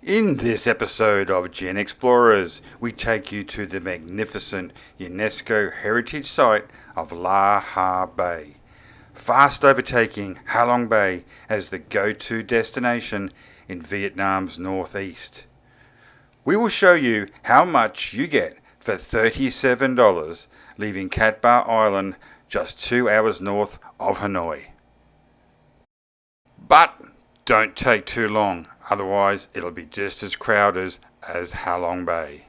In this episode of Gen Explorers, we take you to the magnificent UNESCO heritage site of Lan Ha Bay, fast overtaking Halong Bay as the go-to destination in Vietnam's northeast. We will show you how much you get for $37, leaving Cat Ba Island just 2 hours north of Hanoi. But don't take too long, otherwise it'll be just as crowded as Halong Bay.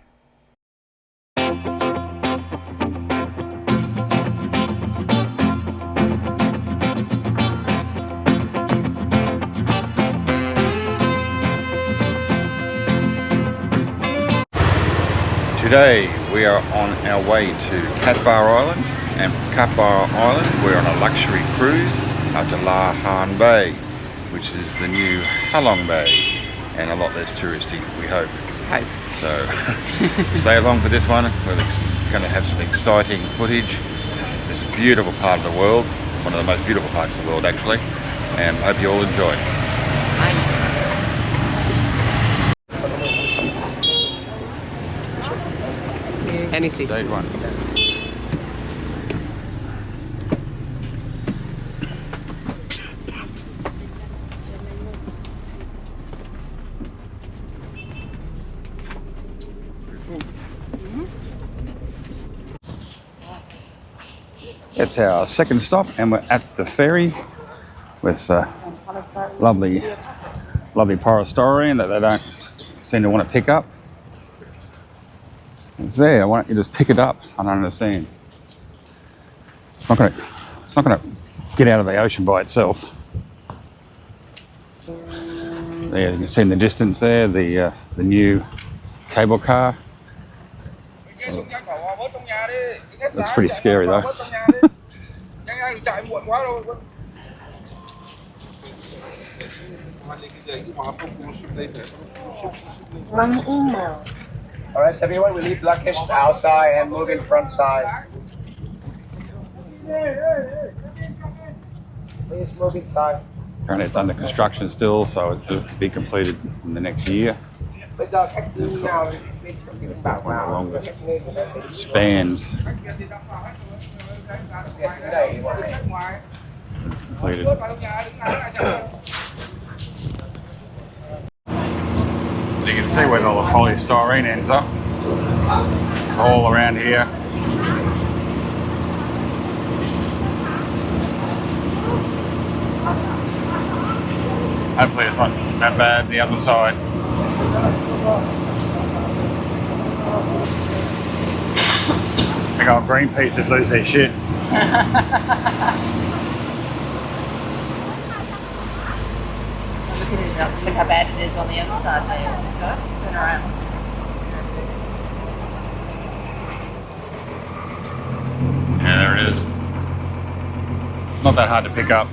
Today we are on our way to Cat Ba Island, and from Cat Ba Island we're on a luxury cruise up to Lan Ha Bay, which is the new Halong Bay, and a lot less touristy, we hope. So stay along for this one. We're going to have some exciting footage. This beautiful part of the world, one of the most beautiful parts of the world actually, and hope you all enjoy. Any seat. Date one. It's our second stop, and we're at the ferry with lovely polystyrene that they don't seem to want to pick up. It's there. Why don't you just pick it up? I don't understand. It's not gonna get out of the ocean by itself. There, you can see in the distance there the new cable car. Looks pretty scary though. Alright, so everyone, we leave luggage outside and move in front side. Please move inside. Apparently it's under construction still, so it should be completed in the next year. It's got one of the longest spans completed. You can see where all the polystyrene ends up, all around here. Hopefully it's not that bad the other side. I think our Greenpeace would lose their shit. Look how bad it is on the other side there. Let's go. Turn around. Yeah, there it is. Not that hard to pick up.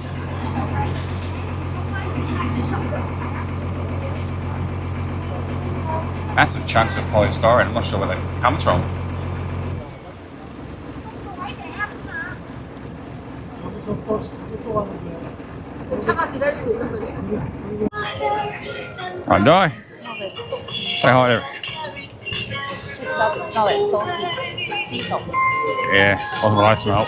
Massive chunks of polystyrene. I'm not sure where that comes from. Right, Di. Say hi there. It's not that salty sea salt. Yeah, that's what I smell.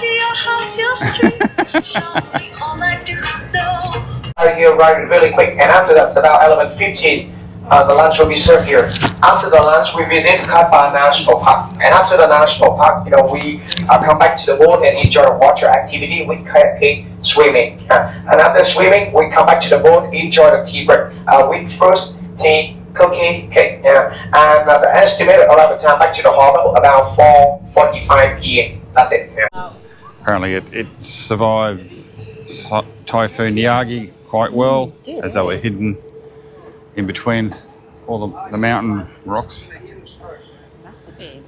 Here, right, really quick, and after that's about 11:15. The lunch will be served here. After the lunch, we visit Cat Ba National Park. And after the national park, we come back to the boat and enjoy the water activity with kayaking, swimming. And after swimming, we come back to the boat, enjoy the tea break with fruits, tea, cookie, cake. And the estimated arrival time back to the harbor about 4:45 p.m. That's it. Apparently it survived Typhoon Yagi quite well, as they were hidden in between all the mountain rocks. Must have been.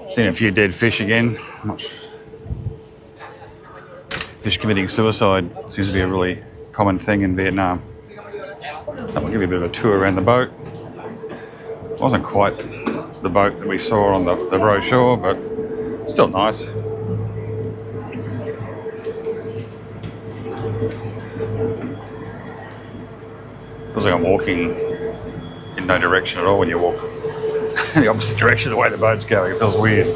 Seen a few dead fish again. Fish committing suicide seems to be a really common thing in Vietnam. So we'll give you a bit of a tour around the boat. It wasn't quite the boat that we saw on the brochure, but still nice. Feels like I'm walking in no direction at all when you walk the opposite direction of the way the boat's going. It feels weird.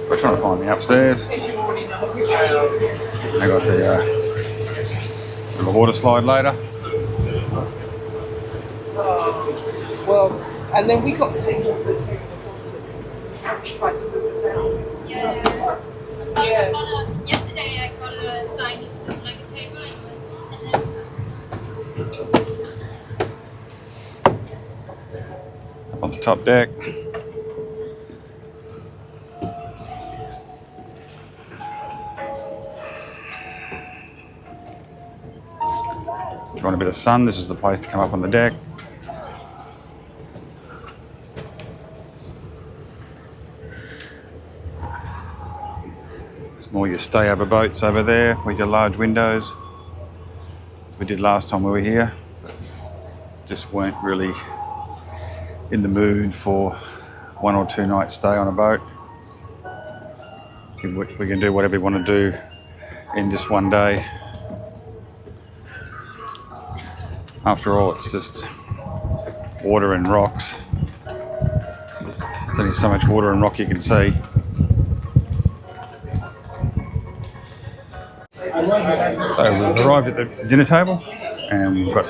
We're trying to find the upstairs. I got the little water slide later. Well, and then we got tables that take the concert. The French tried to move us out. Yeah. Yesterday I got a dining, like a table and On the top deck. If you want a bit of sun, this is the place to come up on the deck. It's more your stay over boats over there with your large windows. We did last time we were here. Just weren't really in the mood for 1 or 2 night stay on a boat. We can do whatever we want to do in just one day. After all, it's just water and rocks. There's only so much water and rock you can see. So we've arrived at the dinner table and we've got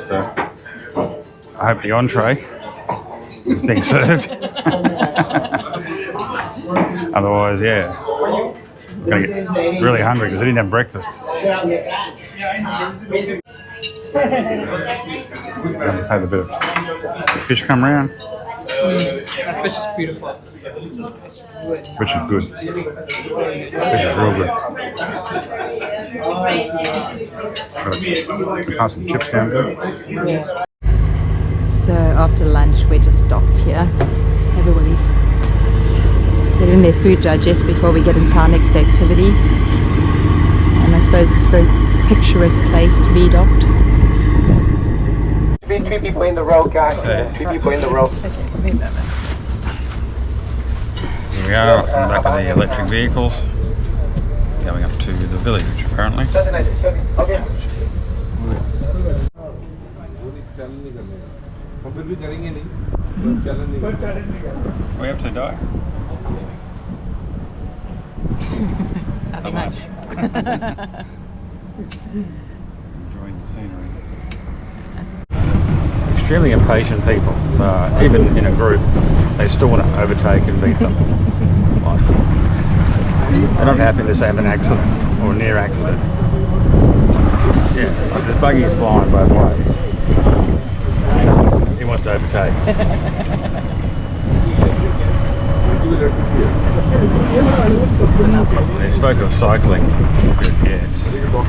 I hope the entree is being served. Otherwise, yeah, I'm going to get really hungry because I didn't have breakfast. Had a bit of the fish come round. That fish is beautiful. Fish is good. Fish is real good. Pass some chips down good. So after lunch we're just docked here. Everybody's letting their food digest before we get into our next activity. And I suppose it's a very picturesque place to be docked. Three people in the row, guys. 3 people in the row. Here we are up in the back of the electric vehicles. Going up to the village apparently. Okay. Are we up to die? Nothing much. Enjoying the scenery. Extremely impatient people, even in a group, they still want to overtake and beat them. Like, they're not happy to say have an accident or a near accident. Yeah, like there's buggies flying both ways. He wants to overtake. They spoke of cycling. Yeah, it's about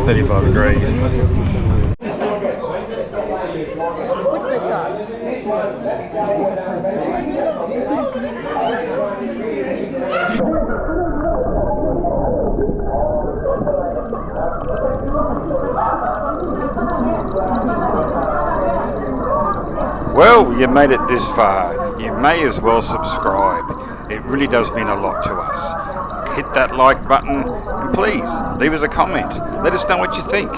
35 degrees. Foot massage. Well, you made it this far. You may as well subscribe. It really does mean a lot to us. Hit that like button and please leave us a comment. Let us know what you think.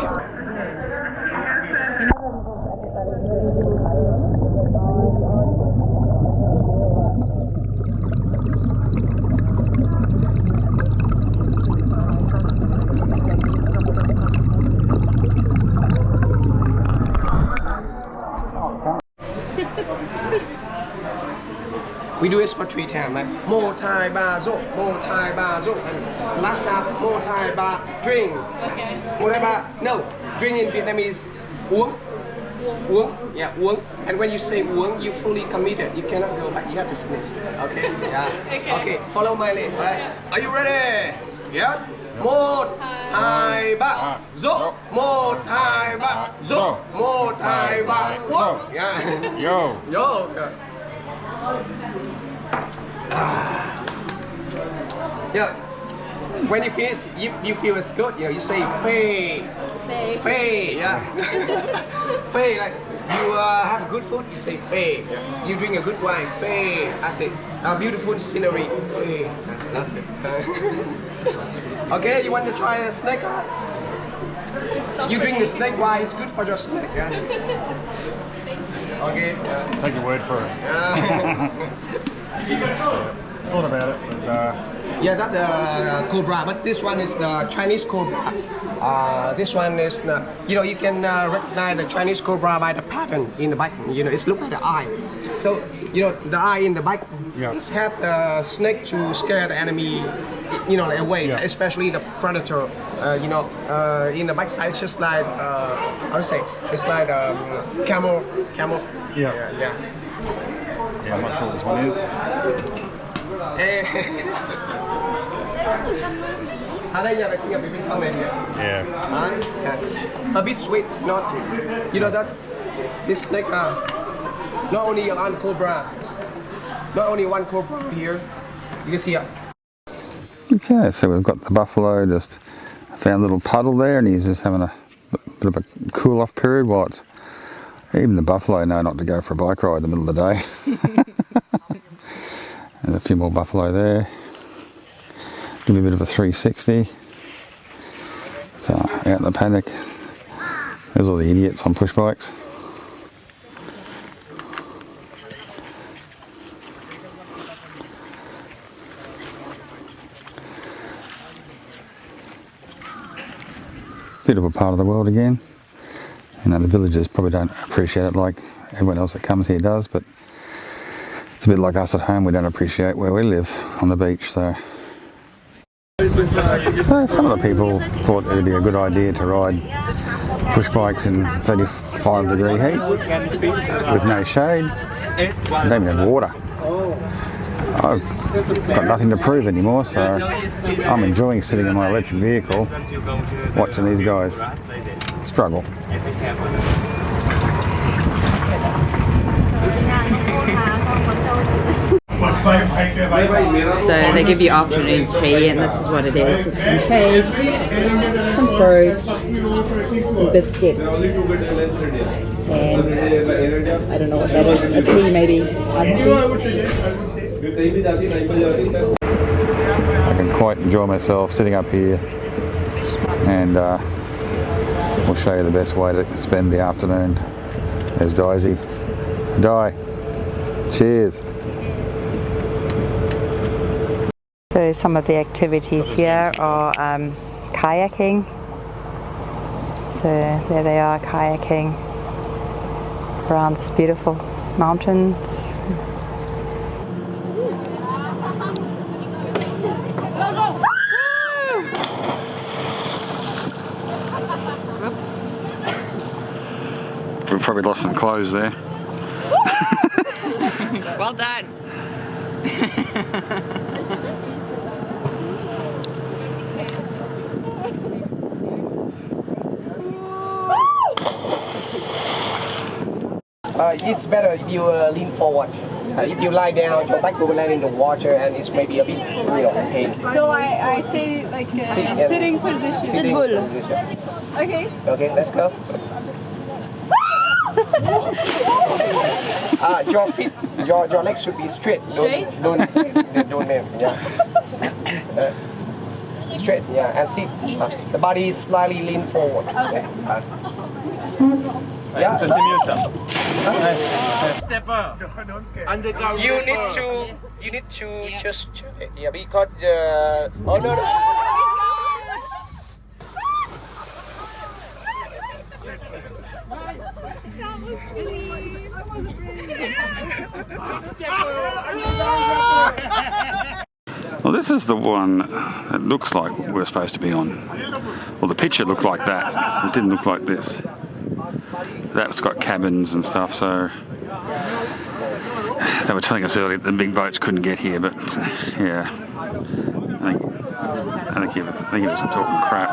We do this for 3 times, like Mo Thai Ba Zo, Mo Thai Ba Zo, and last time Mo Thai Ba drink. Okay. Mo Thai Ba, no, drink in Vietnamese, uống. Uống, yeah, uống. And when you say uống, you fully committed. You cannot go back. You have to finish. Okay, yeah. Okay, follow my lead. Right? Are you ready? Yes. Mo Thai Ba Zo, Mo Thai Ba Zo, Mo Thai Ba uống. Yeah. Yo. Yo. Yeah. When you finish, you feel it's good. You know, you say "fei, fei," yeah. "Fei," like you have good food. You say "fei." You drink a good wine, "fei." I say beautiful scenery, "fei." That's it. Okay, you want to try a snake? You drink the snake wine. It's good for your snake. Yeah? Okay. Take your word for it. Thought about it, but Yeah, that's cobra, but this one is the Chinese cobra. This one is the, you can recognize the Chinese cobra by the pattern in the back. It's look like the eye. So, the eye in the back is have the snake to scare the enemy, away, especially the predator. In the back side, it's just like, how to say, it's like camel. yeah, I'm not sure what this one is. Yeah. A bit sweet, not sweet. That's this snake. Not only one cobra here. You can see it. Okay, so we've got the buffalo, just found a little puddle there, and he's just having a bit of a cool off period while it's, even the buffalo know not to go for a bike ride in the middle of the day. There's a few more buffalo there. Give me a bit of a 360. So out in the paddock, there's all the idiots on push bikes. Beautiful part of the world again. The villagers probably don't appreciate it like everyone else that comes here does, but it's a bit like us at home. We don't appreciate where we live on the beach. So some of the people thought it would be a good idea to ride push bikes in 35-degree heat with no shade. They don't even have water. I've got nothing to prove anymore, so I'm enjoying sitting in my electric vehicle watching these guys struggle. So they give you afternoon tea, and this is what it is. It's some cake, some fruit, some biscuits, and I don't know what that is. A tea maybe, iced tea. I can quite enjoy myself sitting up here, and we'll show you the best way to spend the afternoon. There's Daisy. Di, cheers. So some of the activities here are kayaking. So there they are, kayaking around this beautiful mountains. We've probably lost some clothes there. Well done. It's better if you lean forward. If you lie down, your back will land in the water, and it's maybe a bit, pain. So I stay like sitting position. Sitting position. Okay. Okay, let's go. Your feet, your legs should be straight. Don't yeah. Straight, yeah, and sit. The body is slightly lean forward. Okay. Yeah. You need to just because oh no. Well, this is the one that looks like we're supposed to be on. Well, the picture looked like that. It didn't look like this. That's got cabins and stuff, so they were telling us earlier that the big boats couldn't get here, but yeah, I think he was talking crap.